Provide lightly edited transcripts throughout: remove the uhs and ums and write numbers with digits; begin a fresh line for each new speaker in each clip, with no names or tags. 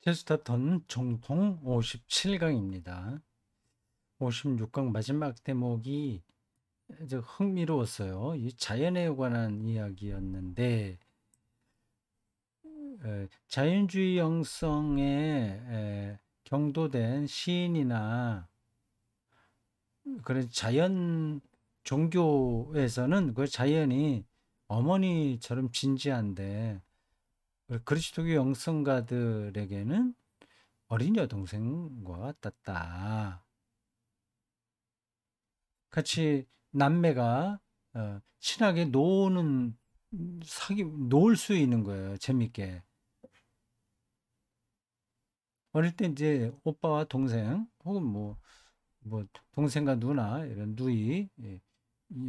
캐스터턴 정통 57강입니다. 56강 마지막 대목이 아주 흥미로웠어요. 이 자연에 관한 이야기였는데 자연주의 영성에 경도된 시인이나 그런 자연 종교에서는 그 자연이 어머니처럼 진지한데 그리스도교 영성가들에게는 어린 여동생과 같았다. 같이 남매가 친하게 노는 놀 수 있는 거예요. 재밌게. 어릴 때 이제 오빠와 동생 혹은 뭐 동생과 누나 이런 누이,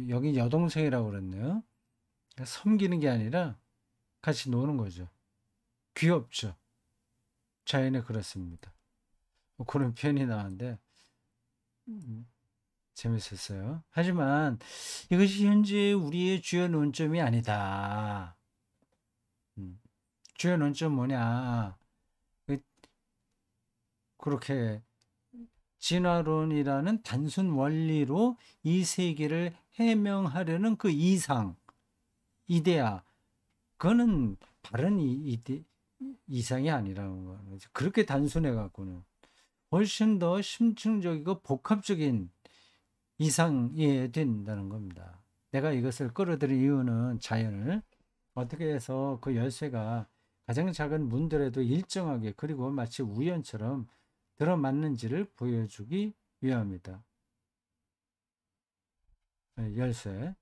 여기 여동생이라고 그랬네요. 섬기는 게 아니라 같이 노는 거죠. 귀엽죠. 자연에 그렇습니다. 뭐 그런 표현이 나왔는데 음, 재밌었어요. 하지만 이것이 현재 우리의 주요 논점이 아니다. 음, 주요 논점 뭐냐? 그- 그렇게 진화론이라는 단순 원리로 이 세계를 해명하려는 그 이상, 이데아, 그거는 바른 이상이 아니라는 거예요. 그렇게 단순해 갖고는 훨씬 더 심층적이고 복합적인 이상이 된다는 겁니다. 내가 이것을 끌어들인 이유는 자연을 어떻게 해서 그 열쇠가 가장 작은 문들에도 일정하게 그리고 마치 우연처럼 들어맞는지를 보여주기 위함이다. 열쇠,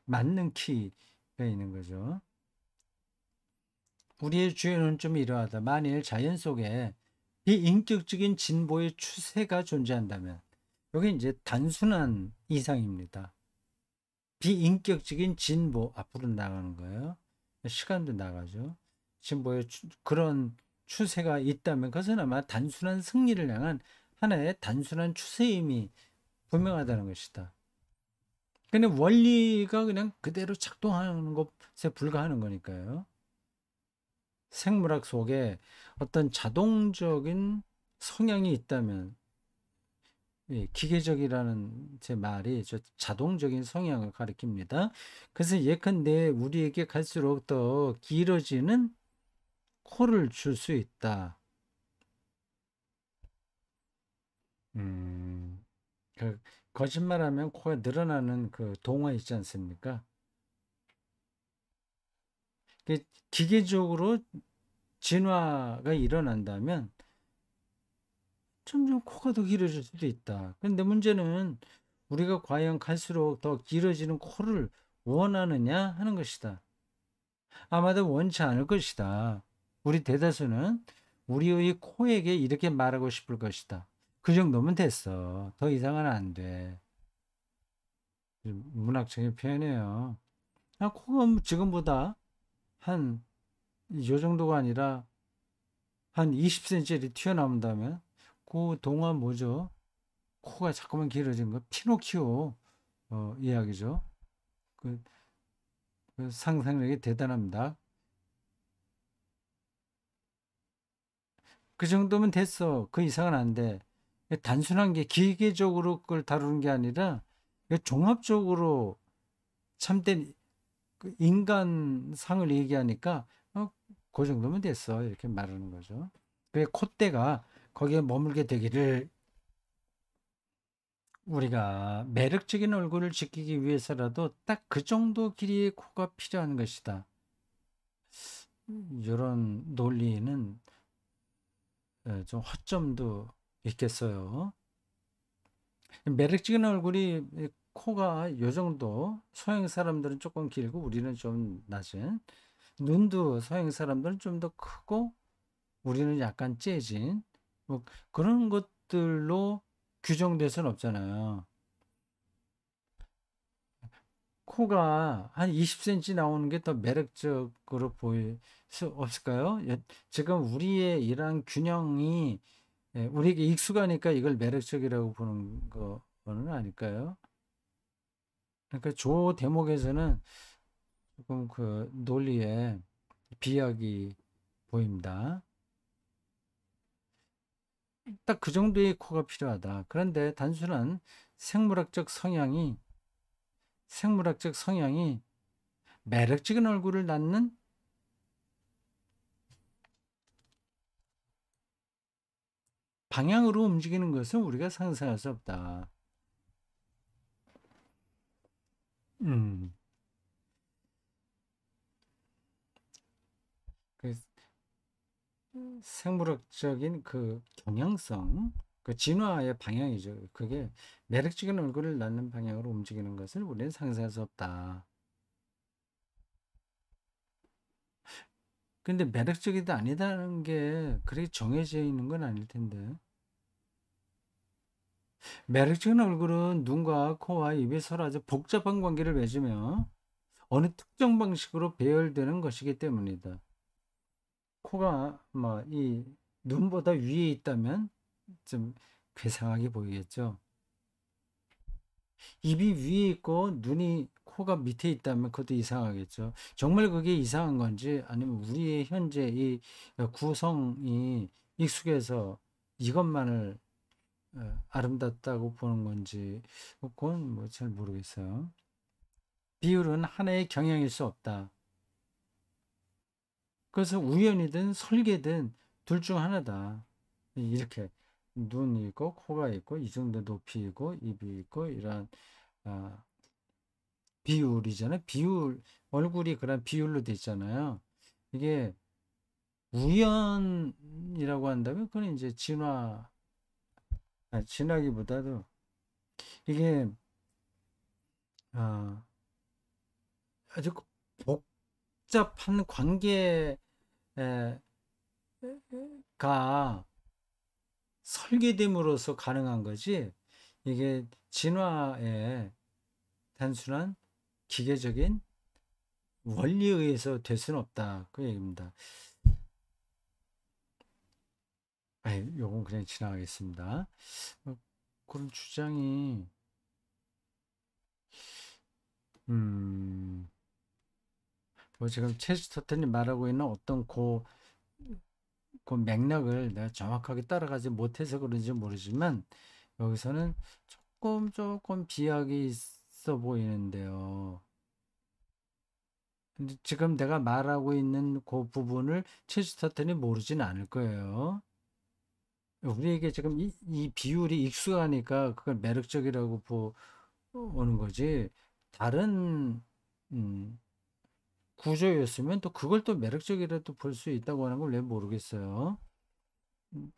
맞는 키가 있는 거죠. 우리의 주요 논점이 이러하다. 만일 자연 속에 비인격적인 진보의 추세가 존재한다면, 여기 이제 단순한 이상입니다. 비인격적인 진보, 앞으로 나가는 거예요. 시간도 나가죠. 진보의 그런 추세가 있다면 그것은 아마 단순한 승리를 향한 하나의 단순한 추세임이 분명하다는 것이다. 근데 원리가 그냥 그대로 작동하는 것에 불과하는 거니까요. 생물학 속에 어떤 자동적인 성향이 있다면, 기계적이라는 제 말이 저 자동적인 성향을 가리킵니다. 그래서 예컨대 우리에게 갈수록 더 길어지는 코를 줄 수 있다. 음, 그 거짓말하면 코가 늘어나는 그 동화 있지 않습니까? 그 기계적으로 진화가 일어난다면 점점 코가 더 길어질 수도 있다. 근데 문제는 우리가 과연 갈수록 더 길어지는 코를 원하느냐 하는 것이다. 아마도 원치 않을 것이다. 우리 대다수는 우리의 코에게 이렇게 말하고 싶을 것이다. 그 정도면 됐어. 더 이상은 안 돼. 문학적인 표현이에요. 아, 코가 지금보다 한, 요 정도가 아니라 한 20cm 튀어나온다면 그 동안 뭐죠? 코가 자꾸만 길어진 거 피노키오 이야기죠. 그, 그 상상력이 대단합니다. 그 정도면 됐어. 그 이상은 안 돼. 단순한 게 기계적으로 그걸 다루는 게 아니라 종합적으로 참된 그 인간상을 얘기하니까 그 정도면 됐어. 이렇게 말하는 거죠. 그 콧대가 거기에 머물게 되기를 우리가 매력적인 얼굴을 지키기 위해서라도 딱 그 정도 길이의 코가 필요한 것이다. 이런 논리는 좀 허점도 있겠어요. 매력적인 얼굴이 코가 요 정도 서양 사람들은 조금 길고 우리는 좀 낮은 눈도 서양 사람들은 좀 더 크고 우리는 약간 째진 뭐 그런 것들로 규정될 수는 없잖아요. 코가 한 20cm 나오는 게 더 매력적으로 보일 수 없을까요? 지금 우리의 이러한 균형이 우리에게 익숙하니까 이걸 매력적이라고 보는 거는 아닐까요? 그러니까 조 대목에서는 조금 그 논리에 비약이 보입니다. 딱 그 정도의 코가 필요하다. 그런데 단순한 생물학적 성향이 매력적인 얼굴을 낳는 방향으로 움직이는 것은 우리가 상상할 수 없다. 음, 그 생물학적인 그 경향성, 그 진화의 방향이죠. 그게 매력적인 얼굴을 낳는 방향으로 움직이는 것을 우리는 상상할 수 없다. 근데 매력적이다 아니다는 게 그렇게 정해져 있는 건 아닐 텐데. 매력적인 얼굴은 눈과 코와 입이 서로 아주 복잡한 관계를 맺으며 어느 특정 방식으로 배열되는 것이기 때문이다. 코가 뭐 이 눈보다 위에 있다면 좀 괴상하게 보이겠죠. 입이 위에 있고 눈이 코가 밑에 있다면 그것도 이상하겠죠. 정말 그게 이상한 건지 아니면 우리의 현재 이 구성이 익숙해서 이것만을 아름답다고 보는 건지 그건 뭐 잘 모르겠어요. 비율은 하나의 경향일 수 없다. 그래서 우연이든 설계든 둘 중 하나다. 이렇게 눈이 있고 코가 있고 이 정도 높이이고 입이 있고 이런 아, 비율이잖아요. 비율 얼굴이 그런 비율로 돼 있잖아요. 이게 우연이라고 한다면 그건 이제 진화기보다도 이게 아, 아주 복잡한 관계가 설계됨으로써 가능한 거지. 이게 진화의 단순한 기계적인 원리에 의해서 될 수는 없다. 그 얘기입니다. 요건 그냥 지나가겠습니다. 그런 주장이, 음, 뭐 지금 체스터턴이 말하고 있는 어떤 그 맥락을 내가 정확하게 따라가지 못해서 그런지 모르지만, 여기서는 조금 비약이 있어 보이는데요. 근데 지금 내가 말하고 있는 그 부분을 체스터턴이 모르진 않을 거예요. 우리에게 지금 이 비율이 익숙하니까 그걸 매력적이라고 보는 거지. 다른 음, 구조였으면 또 그걸 또 매력적이라도 볼 수 있다고 하는 걸 왜 모르겠어요. 음,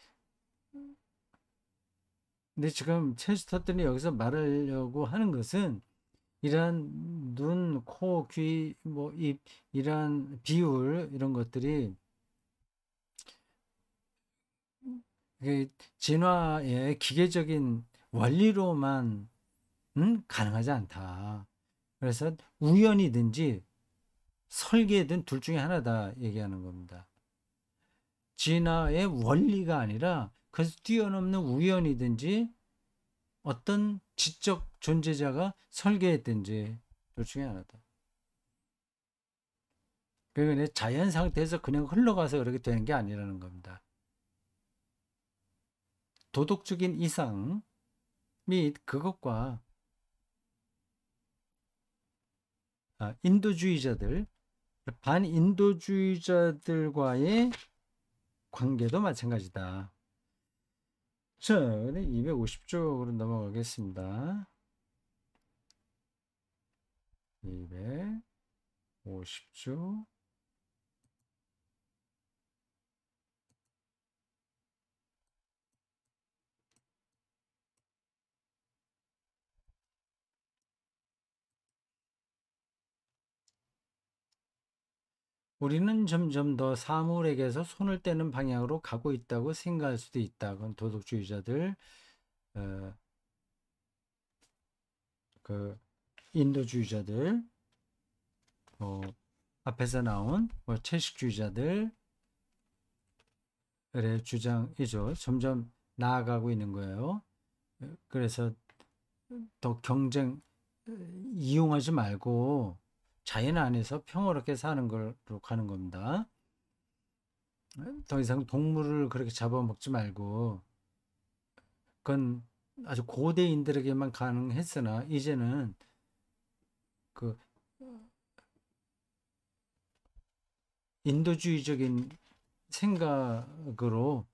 근데 지금 체스터턴이 여기서 말하려고 하는 것은 이러한 눈, 코, 귀, 뭐 입, 이러한 비율 이런 것들이 이게 진화의 기계적인 원리로만 가능하지 않다. 그래서 우연이든지 설계든 둘 중에 하나다 얘기하는 겁니다. 진화의 원리가 아니라 그래서 뛰어넘는 우연이든지 어떤 지적 존재자가 설계했든지 둘 중에 하나다. 그러니까 자연 상태에서 그냥 흘러가서 그렇게 되는 게 아니라는 겁니다. 도덕적인 이상 및 그것과 인도주의자들, 반인도주의자들과의 관계도 마찬가지다. 자, 250쪽으로 넘어가겠습니다. 250쪽. 우리는 점점 더 사물에게서 손을 떼는 방향으로 가고 있다고 생각할 수도 있다. 그건 도덕주의자들, 어, 그 인도주의자들, 뭐 앞에서 나온 뭐 채식주의자들의 주장이죠. 점점 나아가고 있는 거예요. 그래서 더 경쟁 이용하지 말고 자연 안에서 평화롭게 사는 걸로 가는 겁니다. 더 이상 동물을 그렇게 잡아먹지 말고 그건 아주 고대인들에게만 가능했으나 이제는 그 인도주의적인 생각으로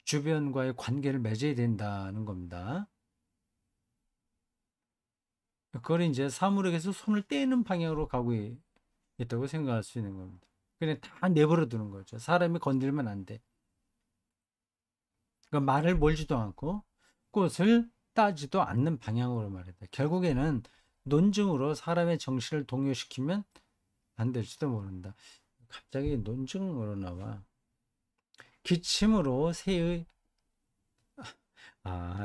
주변과의 관계를 맺어야 된다는 겁니다. 그걸 이제 사물에게서 손을 떼는 방향으로 가고 있다고 생각할 수 있는 겁니다. 그냥 다 내버려 두는 거죠. 사람이 건들면 안 돼. 그러니까 말을 몰지도 않고 꽃을 따지도 않는 방향으로 말이다. 결국에는 논증으로 사람의 정신을 동요시키면 안 될지도 모른다. 갑자기 논증으로 나와. 기침으로 새의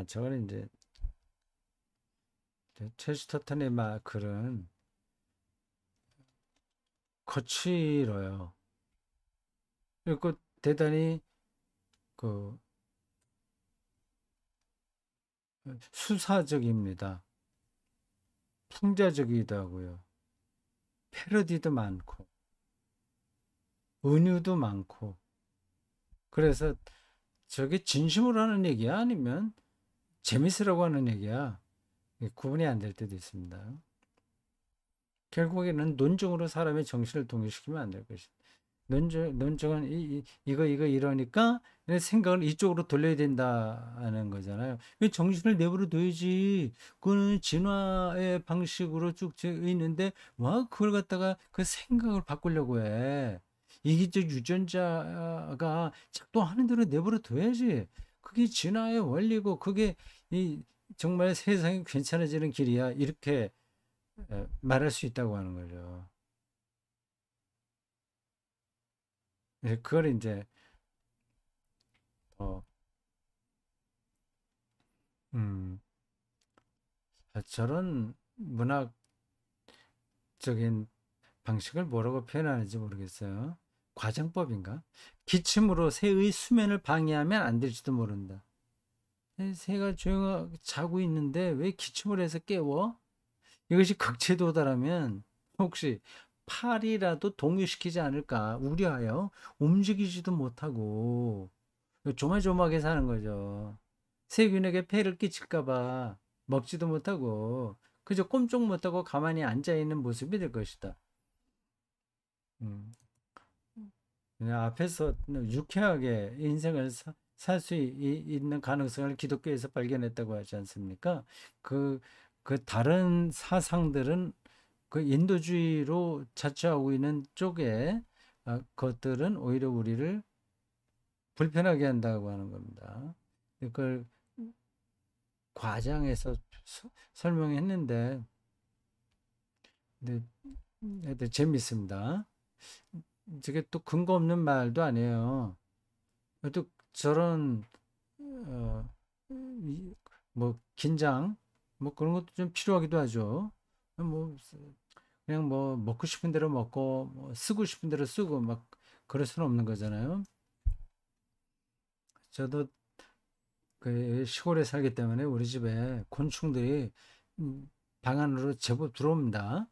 저건 이제 체스터턴의 말 글은 거칠어요. 그리고 대단히 그 수사적입니다. 풍자적이기도 하고요. 패러디도 많고 은유도 많고 그래서 저게 진심으로 하는 얘기야 아니면 재밌으라고 하는 얘기야 구분이 안 될 때도 있습니다. 결국에는 논증으로 사람의 정신을 동요시키면 안 될 것이다. 논증은 이거 이러니까 생각을 이쪽으로 돌려야 된다는 거잖아요. 정신을 내버려 둬야지. 그거는 진화의 방식으로 쭉 있는데 와 그걸 갖다가 그 생각을 바꾸려고 해. 이기적 유전자가 작동하는 대로 내버려 둬야지. 그게 진화의 원리고 그게 정말 세상이 괜찮아지는 길이야. 이렇게 말할 수 있다고 하는 거죠. 그걸 이제 어, 음, 저런 문학적인 방식을 뭐라고 표현하는지 모르겠어요. 과장법인가? 기침으로 새의 수면을 방해하면 안 될지도 모른다. 새가 조용하게 자고 있는데 왜 기침을 해서 깨워? 이것이 극체도다라면 혹시 팔이라도 동요시키지 않을까 우려하여 움직이지도 못하고 조마조마하게 사는 거죠. 세균에게 폐를 끼칠까봐 먹지도 못하고 그저 꼼짝 못하고 가만히 앉아있는 모습이 될 것이다. 음. 그냥 앞에서 유쾌하게 인생을 살 수 있는 가능성을 기독교에서 발견했다고 하지 않습니까? 그, 그 다른 사상들은 그 인도주의로 자처하고 있는 쪽에 것들은 오히려 우리를 불편하게 한다고 하는 겁니다. 그걸 과장해서 설명했는데 근데 하여튼 재밌습니다. 저게 또 근거 없는 말도 아니에요. 또 저런 어, 뭐 긴장 뭐 그런 것도 좀 필요하기도 하죠. 뭐 그냥 뭐 먹고 싶은 대로 먹고 뭐 쓰고 싶은 대로 쓰고 막 그럴 수는 없는 거잖아요. 저도 그 시골에 살기 때문에 우리 집에 곤충들이 방 안으로 제법 들어옵니다.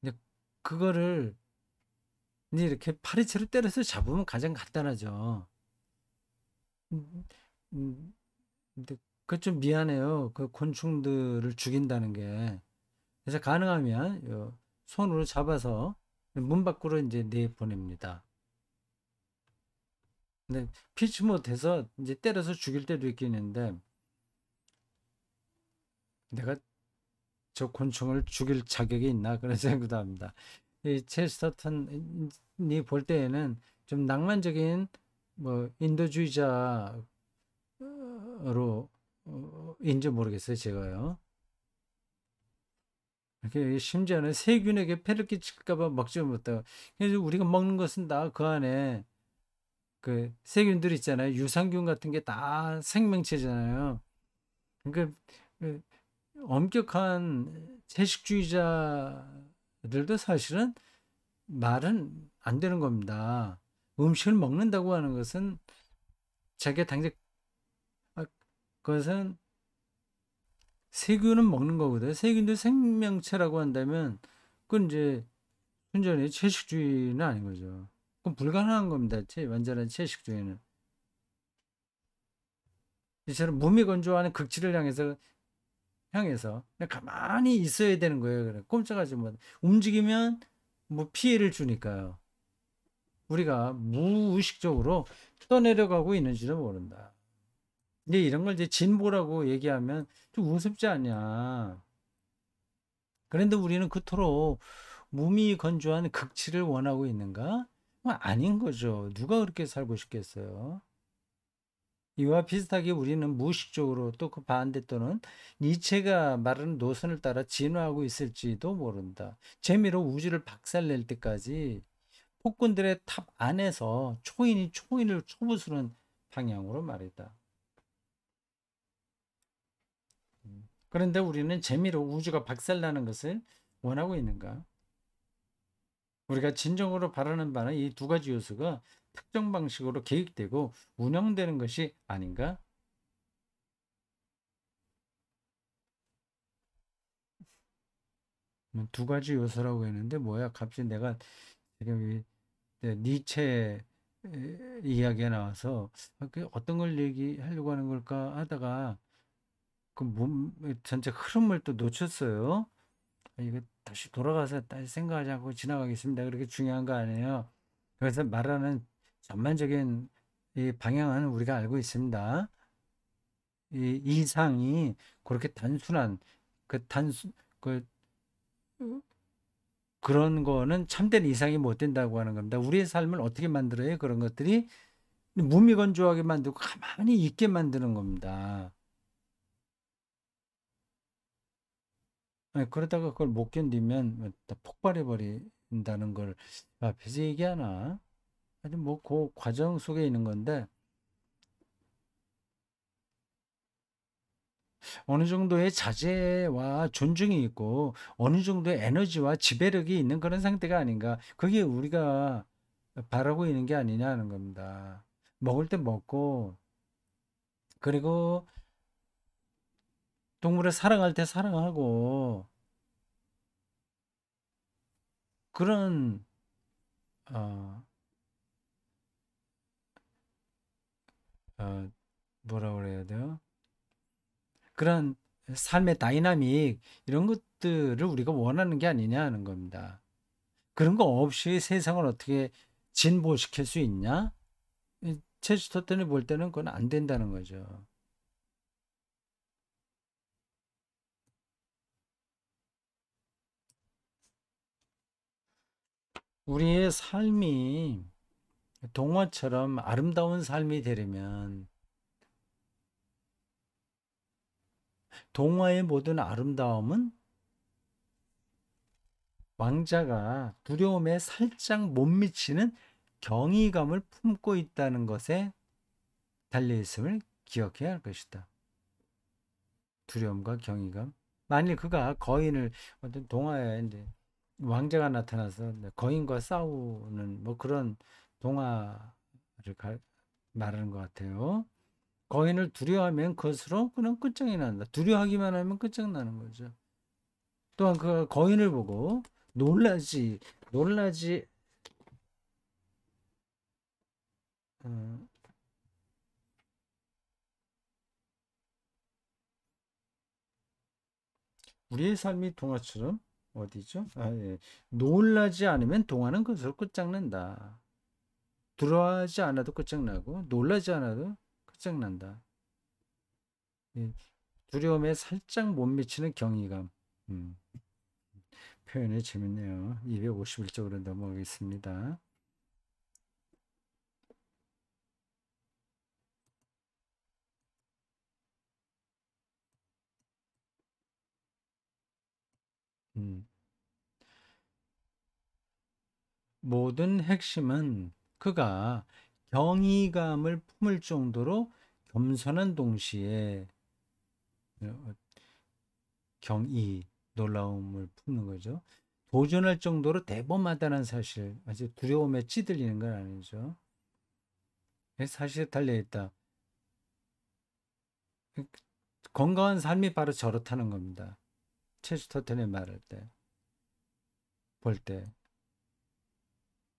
근데 그거를 이제 이렇게 파리채로 때려서 잡으면 가장 간단하죠. 음, 음, 근데 그 좀 미안해요. 그 곤충들을 죽인다는 게. 그래서 가능하면 손으로 잡아서 문 밖으로 이제 내보냅니다. 근데 피치 못해서 이제 때려서 죽일 때도 있겠는데 내가 저 곤충을 죽일 자격이 있나 그런 생각도 합니다. 이 체스터턴이 볼 때에는 좀 낭만적인 뭐 인도주의자로 인지 모르겠어요, 제가요. 이렇게 심지어는 세균에게 폐를 끼칠까봐 먹지 못하고 그래서 우리가 먹는 것은 다 그 안에 그 세균들 있잖아요. 유산균 같은 게 다 생명체잖아요. 그러니까 그 엄격한 채식주의자들도 사실은 말은 안 되는 겁니다. 음식을 먹는다고 하는 것은 자기가 당장 아, 그것은 세균은 먹는 거거든. 세균도 생명체라고 한다면 그건 이제 순전히 채식주의는 아닌 거죠. 그건 불가능한 겁니다. 완전한 채식주의는. 이처럼 무미건조하는 극치를 향해서 그냥 가만히 있어야 되는 거예요. 그래. 꼼짝하지 못. 움직이면 뭐 피해를 주니까요. 우리가 무의식적으로 떠내려가고 있는지도 모른다. 근데 이런 걸 이제 진보라고 얘기하면 좀 우습지 않냐. 그런데 우리는 그토록 무미건조한 극치를 원하고 있는가? 아닌 거죠. 누가 그렇게 살고 싶겠어요? 이와 비슷하게 우리는 무의식적으로 또 그 반대 또는 니체가 말하는 노선을 따라 진화하고 있을지도 모른다. 재미로 우주를 박살낼 때까지 폭군들의 탑 안에서 초인이 초인을 초부수는 방향으로 말이다. 그런데 우리는 재미로 우주가 박살나는 것을 원하고 있는가? 우리가 진정으로 바라는 바는 이 두 가지 요소가 특정 방식으로 계획되고 운영되는 것이 아닌가? 두 가지 요소라고 했는데 뭐야? 갑자기 내가 지금 니체 이야기가 나와서 어떤 걸 얘기하려고 하는 걸까 하다가 그 전체 흐름을 또 놓쳤어요. 이거 다시 돌아가서 다시 생각하지 않고 지나가겠습니다. 그렇게 중요한 거 아니에요. 그래서 말하는 전반적인 이 방향은 우리가 알고 있습니다. 이 이상이 그렇게 단순한 그 그런 거는 참된 이상이 못 된다고 하는 겁니다. 우리의 삶을 어떻게 만들어요? 그런 것들이 무미건조하게 만들고 가만히 있게 만드는 겁니다. 그러다가 그걸 못 견디면 폭발해 버린다는 걸 앞에서 얘기하나? 하여튼 뭐그 과정 속에 있는 건데 어느 정도의 자제와 존중이 있고 어느 정도의 에너지와 지배력이 있는 그런 상태가 아닌가. 그게 우리가 바라고 있는 게 아니냐 하는 겁니다. 먹을 때 먹고 그리고 동물을 사랑할 때 사랑하고 그런 어, 어, 뭐라 그래야 돼요? 그런 삶의 다이나믹 이런 것들을 우리가 원하는 게 아니냐 하는 겁니다. 그런 거 없이 세상을 어떻게 진보시킬 수 있냐? 체스터턴이 볼 때는 그건 안 된다는 거죠. 우리의 삶이 동화처럼 아름다운 삶이 되려면 동화의 모든 아름다움은 왕자가 두려움에 살짝 못 미치는 경이감을 품고 있다는 것에 달려 있음을 기억해야 할 것이다. 두려움과 경이감. 만일 그가 거인을 어떤 동화에 이제 왕자가 나타나서 거인과 싸우는 뭐 그런 동화를 말하는 것 같아요. 거인을 두려워하면 그것으로 그냥 끝장이 난다. 두려워하기만 하면 끝장나는 거죠. 또한 그 거인을 보고 놀라지, 어, 우리의 삶이 동화처럼 어디죠? 예. 놀라지 않으면 동화는 그것으로 끝장난다. 두려워하지 않아도 끝장나고 놀라지 않아도 끝장난다. 예. 두려움에 살짝 못 미치는 경이감. 음, 표현이 재밌네요. 251쪽으로 넘어가겠습니다. 음, 모든 핵심은 그가 경이감을 품을 정도로 겸손한 동시에 어, 경이, 놀라움을 품는 거죠. 도전할 정도로 대범하다는 사실, 아주 두려움에 찌들리는 건 아니죠. 사실에 달려있다. 건강한 삶이 바로 저렇다는 겁니다. 체스터턴의 말할 때, 볼 때.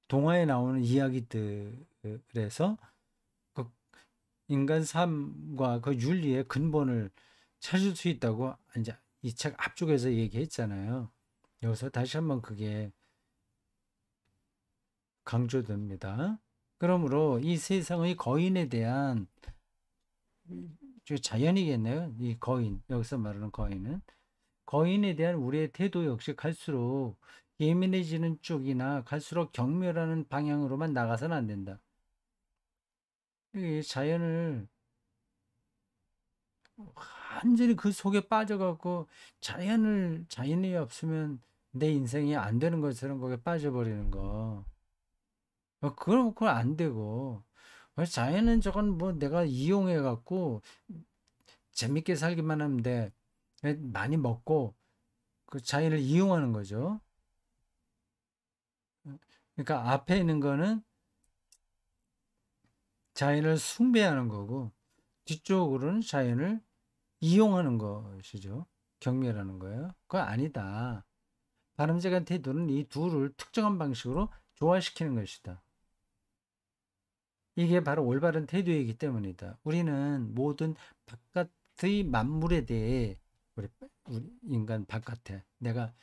동화에 나오는 이야기들에서 그 인간 삶과 그 윤리의 근본을 찾을 수 있다고 이제 이 책 앞쪽에서 얘기했잖아요. 여기서 다시 한번 그게 강조됩니다. 그러므로 이 세상의 거인에 대한 자연이겠네요. 이 거인, 여기서 말하는 거인은 거인에 대한 우리의 태도 역시 갈수록 예민해지는 쪽이나 갈수록 경멸하는 방향으로만 나가서는 안 된다. 이 자연을 완전히 그 속에 빠져갖고 자연이 없으면 내 인생이 안 되는 것처럼 거기에 빠져버리는 거. 그건 안 되고. 자연은 저건 뭐 내가 이용해갖고 재밌게 살기만 하면 돼. 많이 먹고 그 자연을 이용하는 거죠. 그러니까 앞에 있는 거는 자연을 숭배하는 거고 뒤쪽으로는 자연을 이용하는 것이죠. 경멸하는 거예요. 그거 아니다. 바람직한 태도는 이 둘을 특정한 방식으로 조화시키는 것이다. 이게 바로 올바른 태도이기 때문이다. 우리는 모든 바깥의 만물에 대해 우리 인간 바깥에 내가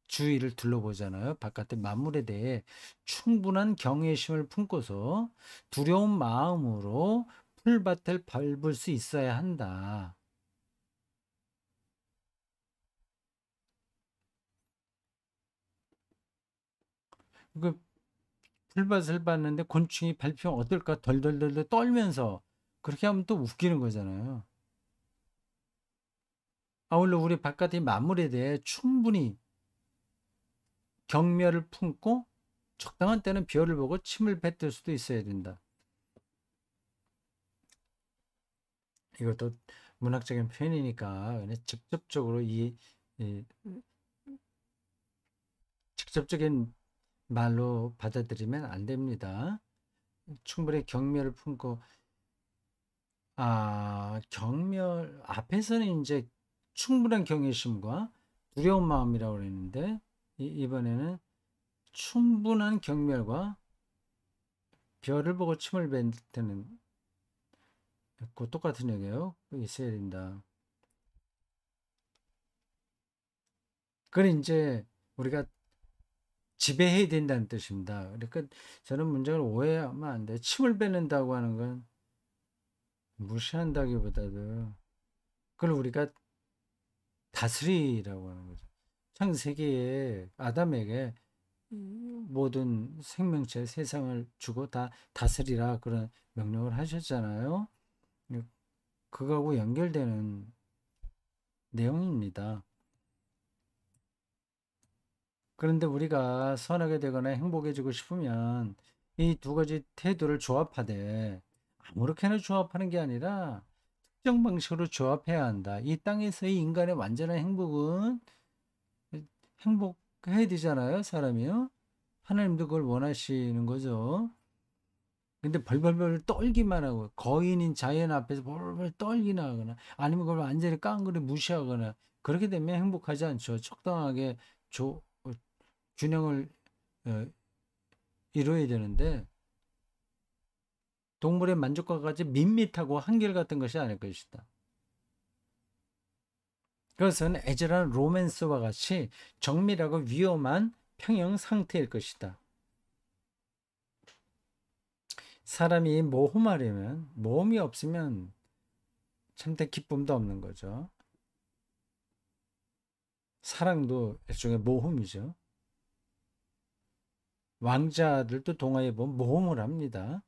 주위를 둘러보잖아요. 바깥의 만물에 대해 충분한 경외심을 품고서 두려운 마음으로 풀밭을 밟을 수 있어야 한다. 그 풀밭을 밟는데 곤충이 밟히면 어떨까? 덜덜덜덜 떨면서 그렇게 하면 또 웃기는 거잖아요. 아울러 우리 바깥의 만물에 대해 충분히 경멸을 품고 적당한 때는 별을 보고 침을 뱉을 수도 있어야 된다. 이것도 문학적인 표현이니까 직접적으로 이 직접적인 말로 받아들이면 안 됩니다. 충분히 경멸을 품고 경멸 앞에서는 이제 충분한 경외심과 두려운 마음이라고 그랬는데 이번에는 충분한 경멸과 별을 보고 침을 뱉는 그 똑같은 얘기예요. 있어야 된다. 그걸 이제 우리가 지배해야 된다는 뜻입니다. 그러니까 저는 문장을 오해하면 안 돼. 침을 뱉는다고 하는 건 무시한다기보다도 그걸 우리가 다스리라고 하는 거죠. 창세기에 아담에게 모든 생명체 세상을 주고 다 다스리라 그런 명령을 하셨잖아요. 그거하고 연결되는 내용입니다. 그런데 우리가 선하게 되거나 행복해지고 싶으면 이 두 가지 태도를 조합하되 아무렇게나 조합하는 게 아니라 특정 방식으로 조합해야 한다. 이 땅에서의 인간의 완전한 행복은 행복해야 되잖아요, 사람이요. 하나님도 그걸 원하시는 거죠. 근데 벌벌벌 떨기만 하고 거인인 자연 앞에서 벌벌 떨기나 하거나 아니면 그걸 완전히 깡그리 무시하거나 그렇게 되면 행복하지 않죠. 적당하게 균형을 어, 이루어야 되는데 동물의 만족과까지 밋밋하고 한결같은 것이 아닐 것이다. 그것은 애절한 로맨스와 같이 정밀하고 위험한 평형 상태일 것이다. 사람이 모험하려면 모험이 없으면 참된 기쁨도 없는 거죠. 사랑도 일종의 모험이죠. 왕자들도 동화에 보면 모험을 합니다.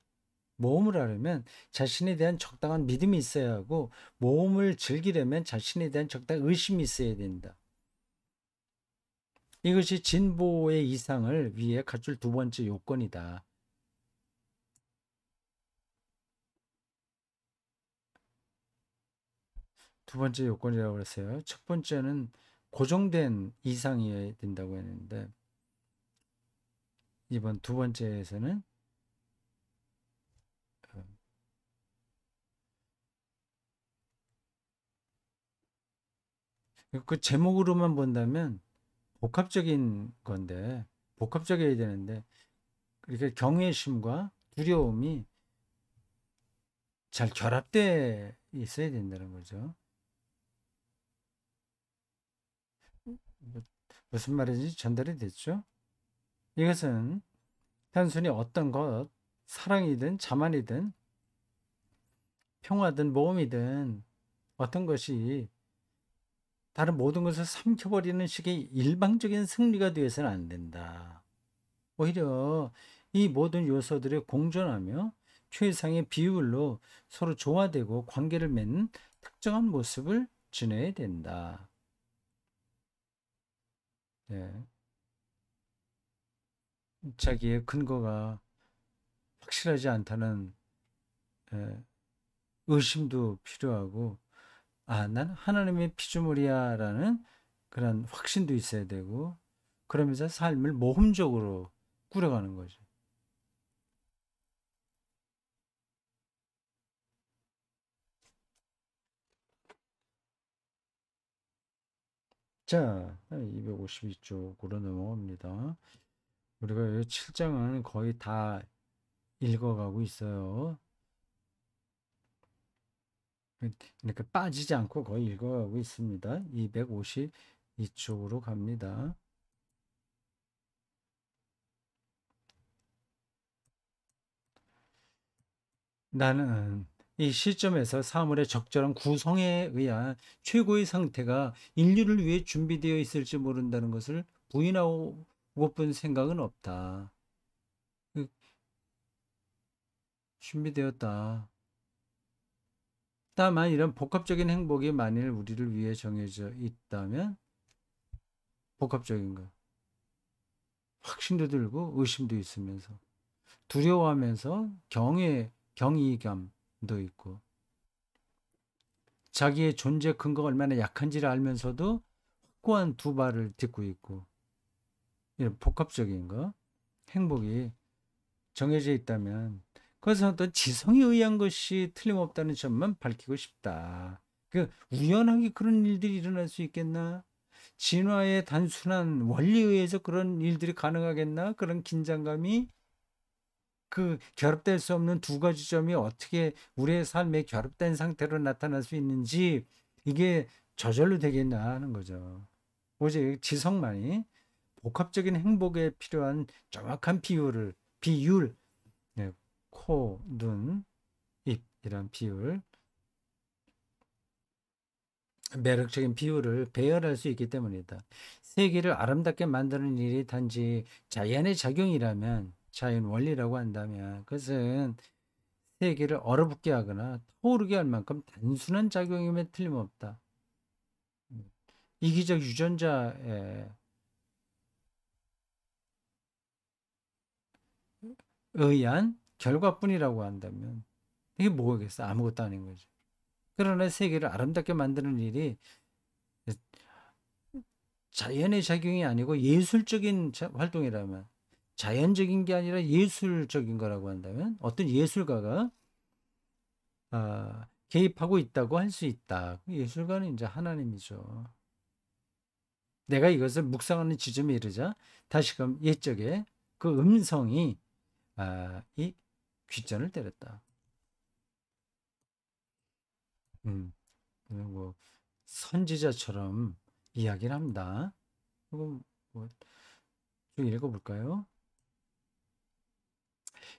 모험을 하려면 자신에 대한 적당한 믿음이 있어야 하고 모험을 즐기려면 자신에 대한 적당한 의심이 있어야 된다. 이것이 진보의 이상을 위해 갖출 두 번째 요건이다. 두 번째 요건이라고 그랬어요. 첫 번째는 고정된 이상이어야 된다고 했는데 이번 두 번째에서는 그 제목으로만 본다면 복합적인 건데 복합적이어야 되는데 그러니까 경외심과 두려움이 잘 결합돼 있어야 된다는 거죠. 뭐, 무슨 말인지 전달이 됐죠? 이것은 단순히 어떤 것, 사랑이든 자만이든 평화든 모험이든 어떤 것이 다른 모든 것을 삼켜버리는 식의 일방적인 승리가 되어서는 안 된다. 오히려 이 모든 요소들이 공존하며 최상의 비율로 서로 조화되고 관계를 맺는 특정한 모습을 지녀야 된다. 예, 자기의 근거가 확실하지 않다는 예, 의심도 필요하고, 아, 난 하나님의 피조물이야라는 그런 확신도 있어야 되고, 그러면서 삶을 모험적으로 꾸려가는 거죠. 자, 252쪽으로 넘어갑니다. 우리가 7장은 거의 다 읽어가고 있어요. 그러니까 빠지지 않고 거의 읽어가고 있습니다. 252쪽으로 갑니다. 나는 이 시점에서 사물의 적절한 구성에 의한 최고의 상태가 인류를 위해 준비되어 있을지 모른다는 것을 부인하고픈 생각은 없다. 그 준비되었다. 다만 이런 복합적인 행복이 만일 우리를 위해 정해져 있다면 복합적인 거. 확신도 들고 의심도 있으면서 두려워하면서 경이감도 있고 자기의 존재 근거가 얼마나 약한지를 알면서도 확고한 두 발을 딛고 있고 이런 복합적인 거 행복이 정해져 있다면 그것은 어떤 지성에 의한 것이 틀림없다는 점만 밝히고 싶다. 그 우연하게 그런 일들이 일어날 수 있겠나? 진화의 단순한 원리에 의해서 그런 일들이 가능하겠나? 그런 긴장감이 그 결합될 수 없는 두 가지 점이 어떻게 우리의 삶에 결합된 상태로 나타날 수 있는지 이게 저절로 되겠나 하는 거죠. 오직 지성만이 복합적인 행복에 필요한 정확한 비율, 네, 코, 눈, 입 이런 비율, 매력적인 비율을 배열할 수 있기 때문이다. 세계를 아름답게 만드는 일이 단지 자연의 작용이라면 자연 원리라고 한다면 그것은 세계를 얼어붙게 하거나 타오르게 할 만큼 단순한 작용임에 틀림없다. 이기적 유전자에 의한 결과뿐이라고 한다면 이게 뭐겠어? 아무것도 아닌 거죠. 그러나 세계를 아름답게 만드는 일이 자연의 작용이 아니고 예술적인 활동이라면 자연적인 게 아니라 예술적인 거라고 한다면 어떤 예술가가 개입하고 있다고 할 수 있다. 예술가는 이제 하나님이죠. 내가 이것을 묵상하는 지점에 이르자 다시금 옛적에 그 음성이 이 귓전을 때렸다. 음, 뭐 선지자처럼 이야기를 합니다. 그럼 뭐좀 읽어볼까요?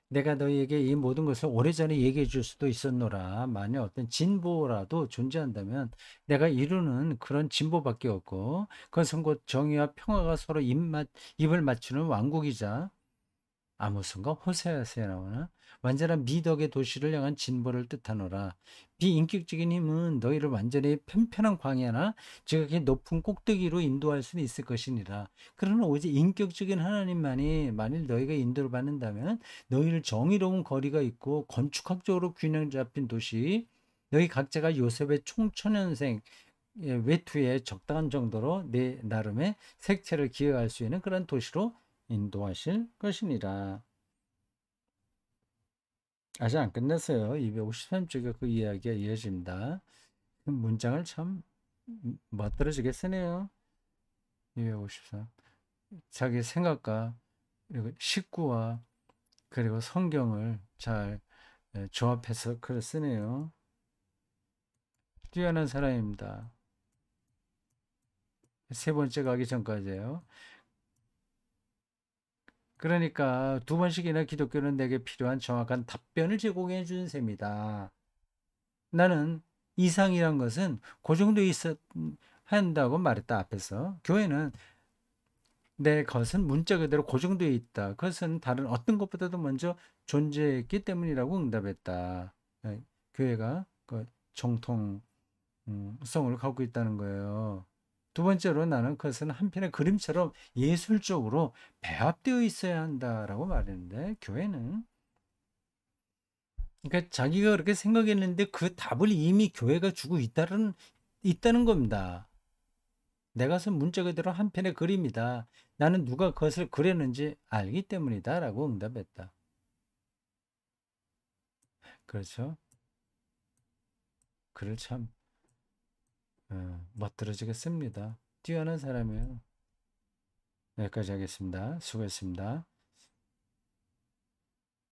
내가 너희에게 이 모든 것을 오래전에 얘기해 줄 수도 있었노라. 만약 어떤 진보라도 존재한다면 내가 이루는 그런 진보밖에 없고 그것은 곧 정의와 평화가 서로 입을 맞추는 왕국이자 아무슨가 호세아서에 나오나 완전한 미덕의 도시를 향한 진보를 뜻하노라. 비인격적인 힘은 너희를 완전히 편편한 광야나 지극히 높은 꼭대기로 인도할 수는 있을 것이니라. 그러나 오직 인격적인 하나님만이 만일 너희가 인도를 받는다면 너희를 정의로운 거리가 있고 건축학적으로 균형 잡힌 도시, 너희 각자가 요셉의 총천연생 외투에 적당한 정도로 내 나름의 색채를 기여할 수 있는 그런 도시로 인도하실 것이니라. 아직 안 끝났어요. 253쪽에 그 이야기가 이어집니다. 문장을 참 멋들어지게 쓰네요. 253. 자기 생각과 그리고 식구와 그리고 성경을 잘 조합해서 글을 쓰네요. 뛰어난 사람입니다. 세 번째 가기 전까지예요. 그러니까 두 번씩이나 기독교는 내게 필요한 정확한 답변을 제공해 준 셈이다. 나는 이상이란 것은 그 정도 있어 한다고 말했다 앞에서. 교회는 내 것은 문자 그대로 그 정도에 있다. 그것은 다른 어떤 것보다도 먼저 존재했기 때문이라고 응답했다. 교회가 그 정통성을 갖고 있다는 거예요. 두 번째로 나는 그것은 한편의 그림처럼 예술적으로 배합되어 있어야 한다라고 말했는데 교회는 그러니까 자기가 그렇게 생각했는데 그 답을 이미 교회가 주고 있다는 겁니다. 내 것은 문자 그대로 한편의 그림이다. 나는 누가 그것을 그렸는지 알기 때문이다. 라고 응답했다. 그렇죠? 글을 참 멋들어지겠습니다. 뛰어난 사람이에요. 여기까지 하겠습니다. 수고했습니다.